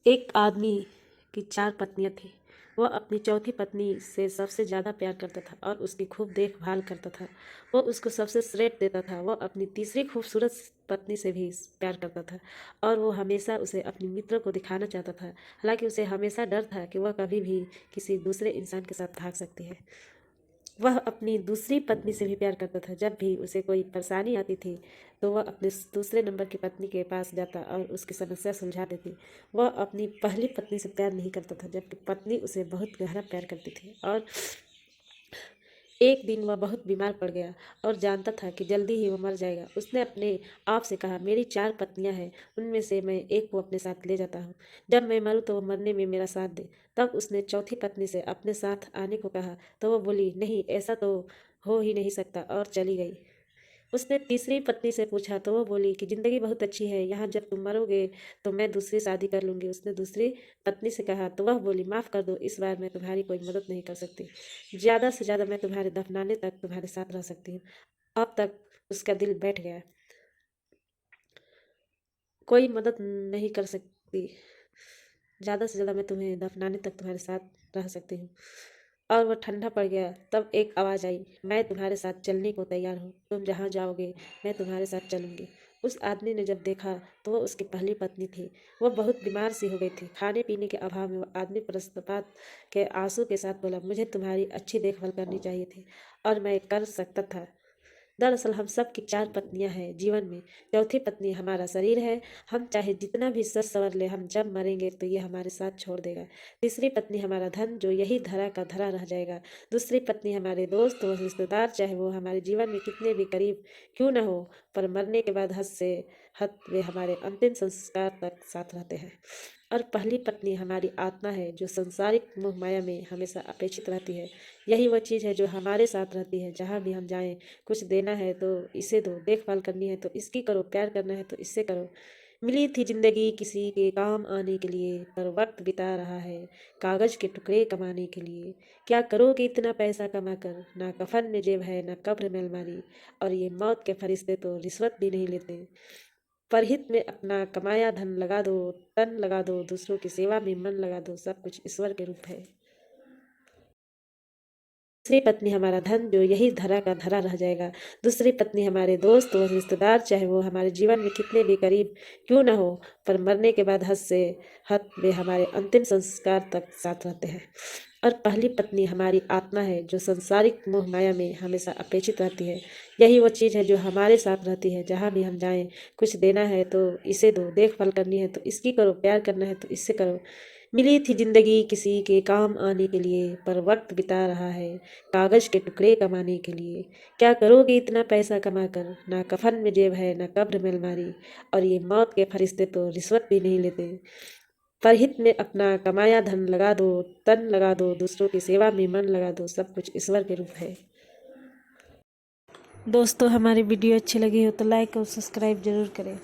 एक आदमी की 4 पत्नियां थी। वह अपनी चौथी पत्नी से सबसे ज़्यादा प्यार करता था और उसकी खूब देखभाल करता था। वह उसको सबसे श्रेष्ठ देता था। वह अपनी तीसरी खूबसूरत पत्नी से भी प्यार करता था और वो हमेशा उसे अपने मित्रों को दिखाना चाहता था। हालांकि उसे हमेशा डर था कि वह कभी भी किसी दूसरे इंसान के साथ भाग सकती है। वह अपनी दूसरी पत्नी से भी प्यार करता था। जब भी उसे कोई परेशानी आती थी तो वह अपने दूसरे नंबर की पत्नी के पास जाता और उसकी समस्या सुलझा देती। वह अपनी पहली पत्नी से प्यार नहीं करता था, जबकि पत्नी उसे बहुत गहरा प्यार करती थी। और एक दिन वह बहुत बीमार पड़ गया और जानता था कि जल्दी ही वह मर जाएगा। उसने अपने आप से कहा, मेरी 4 पत्नियां हैं, उनमें से मैं एक को अपने साथ ले जाता हूँ। जब मैं मरूँ तो वह मरने में मेरा साथ दे। तब उसने चौथी पत्नी से अपने साथ आने को कहा तो वह बोली, नहीं, ऐसा तो हो ही नहीं सकता, और चली गई। उसने तीसरी पत्नी से पूछा तो वो बोली कि जिंदगी बहुत अच्छी है, यहाँ जब तुम मरोगे तो मैं दूसरी शादी कर लूंगी। उसने दूसरी पत्नी से कहा तो वह बोली, माफ़ कर दो, इस बार मैं तुम्हारी कोई मदद नहीं कर सकती। ज़्यादा से ज़्यादा मैं तुम्हारे दफनाने तक तुम्हारे साथ रह सकती हूँ। अब तक उसका दिल बैठ गया। कोई मदद नहीं कर सकती। ज़्यादा से ज़्यादा मैं तुम्हें दफनाने तक तुम्हारे साथ रह सकती हूँ। और वह ठंडा पड़ गया। तब एक आवाज़ आई, मैं तुम्हारे साथ चलने को तैयार हूँ, तुम जहाँ जाओगे मैं तुम्हारे साथ चलूँगी। उस आदमी ने जब देखा तो वह उसकी पहली पत्नी थी। वह बहुत बीमार सी हो गई थी। खाने पीने के अभाव में वह आदमी पश्चाताप के आंसू के साथ बोला, मुझे तुम्हारी अच्छी देखभाल करनी चाहिए थी और मैं कर सकता था। दरअसल हम सब की 4 पत्नियां हैं जीवन में। चौथी पत्नी हमारा शरीर है। हम चाहे जितना भी सच सवर ले, हम जब मरेंगे तो ये हमारे साथ छोड़ देगा। तीसरी पत्नी हमारा धन, जो यही धरा का धरा रह जाएगा। दूसरी पत्नी हमारे दोस्त और रिश्तेदार, चाहे वो हमारे जीवन में कितने भी करीब क्यों न हो, पर मरने के बाद हद से हद वे हमारे अंतिम संस्कार तक साथ रहते हैं। और पहली पत्नी हमारी आत्मा है, जो संसारिक मोह माया में हमेशा अपेक्षित रहती है। यही वह चीज़ है जो हमारे साथ रहती है जहाँ भी हम जाएं। कुछ देना है तो इसे दो, देखभाल करनी है तो इसकी करो, प्यार करना है तो इससे करो। मिली थी जिंदगी किसी के काम आने के लिए, पर वक्त बिता रहा है कागज के टुकड़े कमाने के लिए। क्या करोगे इतना पैसा कमा कर, ना कफन में जेब है ना कब्र में अलमारी, और ये मौत के फरिश्ते तो रिश्वत भी नहीं लेते। परहित में अपना कमाया धन लगा दो, तन लगा दो, दूसरों की सेवा में मन लगा दो, सब कुछ ईश्वर के रूप है। दूसरी पत्नी हमारा धन, जो यही धरा का धरा रह जाएगा। दूसरी पत्नी हमारे दोस्त और रिश्तेदार, चाहे वो हमारे जीवन में कितने भी करीब क्यों न हो, पर मरने के बाद हद से हद वे हमारे अंतिम संस्कार तक साथ रहते हैं। और पहली पत्नी हमारी आत्मा है, जो संसारिक मोह माया में हमेशा अपेक्षित रहती है। यही वो चीज़ है जो हमारे साथ रहती है जहाँ भी हम जाएं। कुछ देना है तो इसे दो, देखभाल करनी है तो इसकी करो, प्यार करना है तो इससे करो। मिली थी जिंदगी किसी के काम आने के लिए, पर वक्त बिता रहा है कागज के टुकड़े कमाने के लिए। क्या करोगे इतना पैसा कमा कर, ना कफन में जेब है ना कब्र में अलमारी, और ये मौत के फरिश्ते तो रिश्वत भी नहीं लेते। परहित में अपना कमाया धन लगा दो, तन लगा दो, दूसरों की सेवा में मन लगा दो, सब कुछ ईश्वर के रूप है। दोस्तों, हमारी वीडियो अच्छी लगी हो तो लाइक और सब्सक्राइब जरूर करें।